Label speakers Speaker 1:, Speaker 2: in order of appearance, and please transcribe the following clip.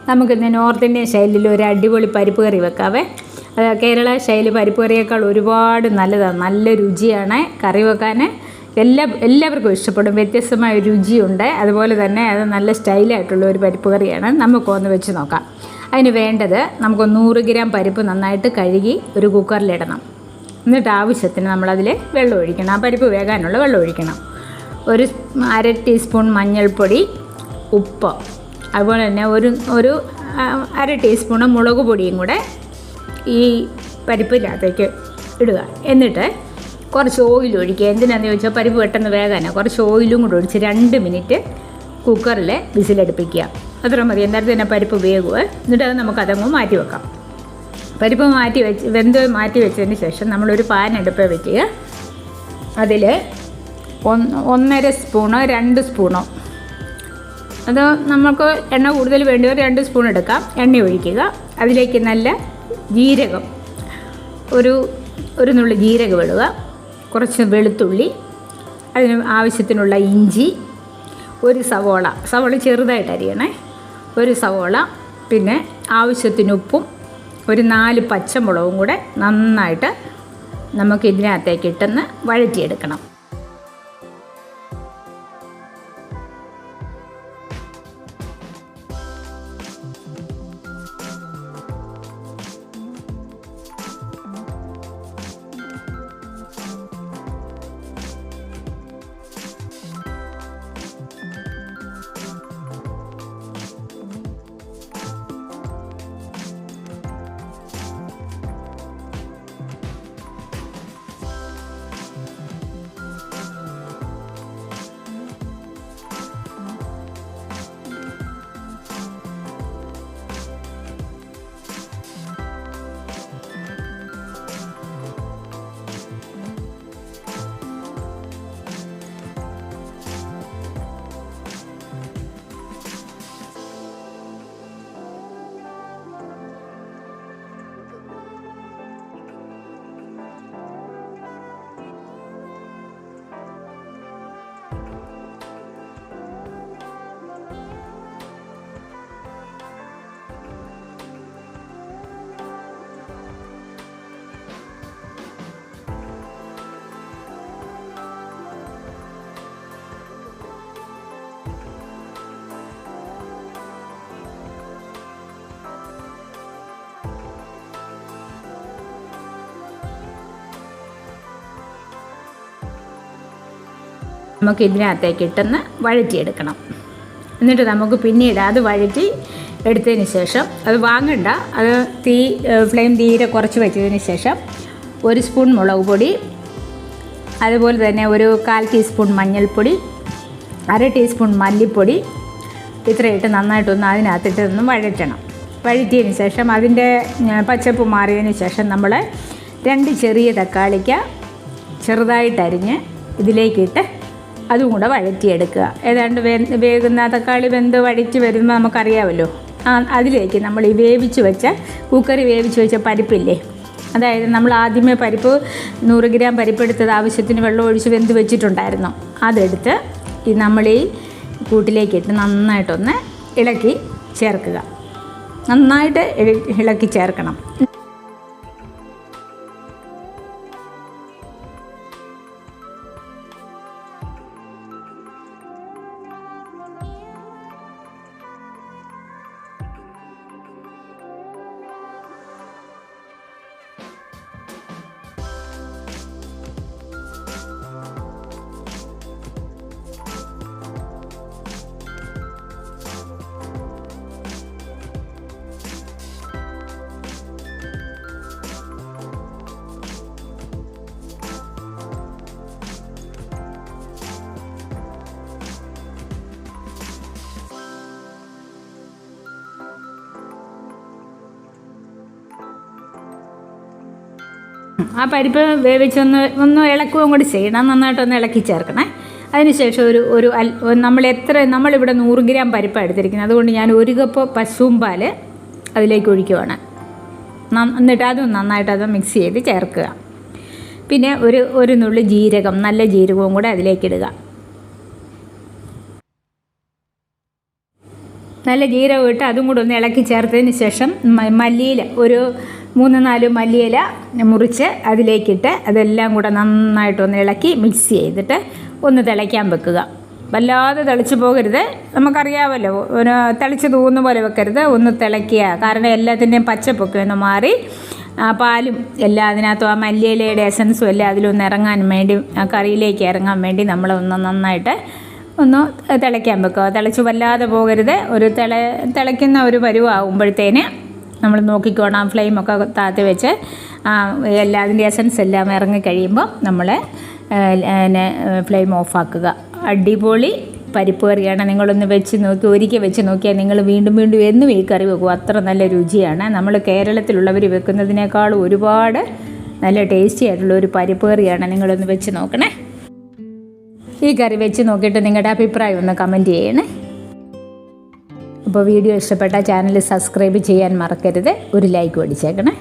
Speaker 1: നമുക്കിന്ന് north Indian ശൈലിയിൽ ഒരു അടിപൊളി പരിപ്പ് കറി വെക്കാവേ. കേരള ശൈലി പരിപ്പ് കറിയേക്കാൾ ഒരുപാട് നല്ലതാണ്, നല്ല രുചിയാണ് കറി വെക്കാൻ. എല്ലാവർക്കും ഇഷ്ടപ്പെടും, വ്യത്യസ്തമായ രുചിയുണ്ട്. അതുപോലെ തന്നെ അത് നല്ല സ്റ്റൈലായിട്ടുള്ള ഒരു പരിപ്പ് കറിയാണ്. നമുക്കൊന്ന് വെച്ച് നോക്കാം. അതിന് വേണ്ടത്, നമുക്ക് 100 ഗ്രാം പരിപ്പ് നന്നായിട്ട് കഴുകി ഒരു കുക്കറിലിടണം. എന്നിട്ട് ആവശ്യത്തിന് നമ്മളതിൽ വെള്ളം ഒഴിക്കണം, ആ പരിപ്പ് വേകാനുള്ള വെള്ളം ഒഴിക്കണം. ഒരു 1/2 ടീസ്പൂൺ മഞ്ഞൾപ്പൊടി, ഉപ്പ്, അതുപോലെ തന്നെ ഒരു 1/2 ടീസ്പൂൺ മുളക് പൊടിയും കൂടെ ഈ പരിപ്പിനകത്തേക്ക് ഇടുക. എന്നിട്ട് കുറച്ച് ഓയിൽ ഒഴിക്കുക. എന്തിനാണെന്ന് ചോദിച്ചാൽ പരിപ്പ് പെട്ടെന്ന് വേകാനാണ്. കുറച്ച് ഓയിലും കൂടെ ഒഴിച്ച് 2 മിനിറ്റ് കുക്കറിൽ വിസിലടുപ്പിക്കുക. അത്ര മതി, എന്നിട്ട് തന്നെ പരിപ്പ് വേകുക. എന്നിട്ട് അത് നമുക്കതങ്ങ് മാറ്റി വെക്കാം. പരിപ്പ് മാറ്റി വെച്ചതിന് ശേഷം നമ്മളൊരു പാൻ അടുപ്പിൽ വയ്ക്കുക. അതിൽ 1.5 സ്പൂണോ 2 സ്പൂണോ, അത് നമുക്ക് എണ്ണ കൂടുതൽ വേണ്ടിയവർ 2 സ്പൂൺ എടുക്കാം, എണ്ണ ഒഴിക്കുക. അതിലേക്ക് നല്ല ജീരകം, ഒരു നുള്ളി ജീരകം ഇടുക. കുറച്ച് വെളുത്തുള്ളി, അതിന് ആവശ്യത്തിനുള്ള ഇഞ്ചി, ഒരു സവോള ചെറുതായിട്ട് അരിയണേ, ഒരു സവോള, പിന്നെ ആവശ്യത്തിന് ഉപ്പും ഒരു 4 പച്ചമുളകും കൂടെ നന്നായിട്ട് നമുക്ക് ഇതിനകത്തേക്ക് ഇട്ടെന്ന് വഴറ്റിയെടുക്കണം. നമുക്ക് ഇതിനകത്തേക്ക് ഇട്ടെന്ന് വഴറ്റിയെടുക്കണം. എന്നിട്ട് നമുക്ക് പിന്നീട് അത് വഴറ്റി എടുത്തതിന് ശേഷം, അത് വാങ്ങണ്ട, അത് ഫ്ലെയിം തീരെ കുറച്ച് വെച്ചതിന് ശേഷം 1 സ്പൂൺ മുളക് പൊടി, അതുപോലെ തന്നെ ഒരു 1/4 ടീസ്പൂൺ മഞ്ഞൾപ്പൊടി, 1/2 ടീസ്പൂൺ മല്ലിപ്പൊടി, ഇത്രയിട്ട് നന്നായിട്ടൊന്ന് അതിനകത്തിട്ടൊന്ന് വഴറ്റണം. വഴറ്റിയതിന് ശേഷം അതിൻ്റെ പച്ചപ്പ് മാറിയതിന് ശേഷം നമ്മൾ 2 ചെറിയ തക്കാളിക്ക ചെറുതായിട്ടരിഞ്ഞ് ഇതിലേക്കിട്ട് അതും കൂടെ വഴറ്റിയെടുക്കുക. ഏതാണ്ട് വേകുന്ന തക്കാളി വെന്ത് വഴറ്റി വരുമ്പോൾ നമുക്കറിയാമല്ലോ, അതിലേക്ക് നമ്മൾ ഈ കുക്കറി വേവിച്ച് വെച്ച പരിപ്പില്ലേ, അതായത് നമ്മൾ ആദ്യമേ പരിപ്പ് 100 ഗ്രാം പരിപ്പെടുത്തത് ആവശ്യത്തിന് വെള്ളം ഒഴിച്ച് വെന്ത് വെച്ചിട്ടുണ്ടായിരുന്നു, അതെടുത്ത് നമ്മൾ ഈ കൂട്ടിലേക്കിട്ട് നന്നായിട്ടൊന്ന് ഇളക്കി ചേർക്കുക. നന്നായിട്ട് ഇളക്കി ചേർക്കണം. ആ പരിപ്പ് വേവിച്ചൊന്ന് ഇളക്കുകയും കൂടി ചെയ്യണം. നന്നായിട്ടൊന്ന് ഇളക്കി ചേർക്കണേ. അതിനുശേഷം നമ്മളിവിടെ 100 ഗ്രാം പരിപ്പാണ് എടുത്തിരിക്കുന്നത്, അതുകൊണ്ട് ഞാൻ 1 കപ്പ് പശുവും പാല് അതിലേക്ക് ഒഴിക്കുവാണ്. എന്നിട്ട് അതും നന്നായിട്ട് മിക്സ് ചെയ്ത് ചേർക്കുക. പിന്നെ ഒരു നുള്ളി ജീരകം, നല്ല ജീരകവും കൂടെ അതിലേക്കിടുക. നല്ല ജീരകം ഇട്ട് അതും കൂടെ ഒന്ന് ഇളക്കി ചേർത്തതിന് ശേഷം മല്ലിയില ഒരു 3-4 മല്ലിയില മുറിച്ച് അതിലേക്കിട്ട് അതെല്ലാം കൂടെ നന്നായിട്ടൊന്ന് ഇളക്കി മിക്സ് ചെയ്തിട്ട് ഒന്ന് തിളയ്ക്കാൻ വെക്കുക. വല്ലാതെ തിളച്ച് പോകരുത്, നമുക്കറിയാമല്ലോ, ഒരു തിളച്ച് തൂന്ന പോലെ വെക്കരുത്, ഒന്ന് തിളയ്ക്കുക. കാരണം എല്ലാത്തിൻ്റെയും പച്ചപ്പൊക്കെ ഒന്ന് മാറി പാലും എല്ലാം അതിനകത്തും ആ മല്ലിയിലയുടെ എസൻസും എല്ലാം അതിലൊന്ന് ഇറങ്ങാൻ വേണ്ടി, ആ കറിയിലേക്ക് ഇറങ്ങാൻ വേണ്ടി നമ്മളൊന്ന് നന്നായിട്ട് ഒന്ന് തിളയ്ക്കാൻ വെക്കുക. തിളച്ച് വല്ലാതെ പോകരുത്. ഒരു തിളയ്ക്കുന്ന ഒരു പരുവാകുമ്പോഴത്തേന് നമ്മൾ നോക്കിക്കോണം, ഫ്ലെയിമൊക്കെ താത്തി വെച്ച് എല്ലാം അതിൻ്റെ എസൻസ് എല്ലാം ഇറങ്ങിക്കഴിയുമ്പോൾ നമ്മൾ ഫ്ലെയിം ഓഫാക്കുക. അടിപൊളി പരിപ്പ് കറിയാണ്. നിങ്ങളൊന്ന് വെച്ച് നോക്കി, ഒരിക്കൽ വെച്ച് നോക്കിയാൽ നിങ്ങൾ വീണ്ടും വീണ്ടും എന്നും ഈ കറി വെക്കും. അത്ര നല്ല രുചിയാണ്. നമ്മൾ കേരളത്തിലുള്ളവർ വെക്കുന്നതിനേക്കാളും ഒരുപാട് നല്ല ടേസ്റ്റി ആയിട്ടുള്ള ഒരു പരിപ്പ് കറിയാണ്. നിങ്ങളൊന്ന് വെച്ച് നോക്കണേ. ഈ കറി വെച്ച് നോക്കിയിട്ട് നിങ്ങളുടെ അഭിപ്രായം ഒന്ന് കമൻറ്റ് ചെയ്യണേ. അപ്പോൾ വീഡിയോ ഇഷ്ടപ്പെട്ട ചാനൽ സബ്സ്ക്രൈബ് ചെയ്യാൻ മറക്കരുത്. ഒരു ലൈക്ക് അടിച്ചേക്കണേ.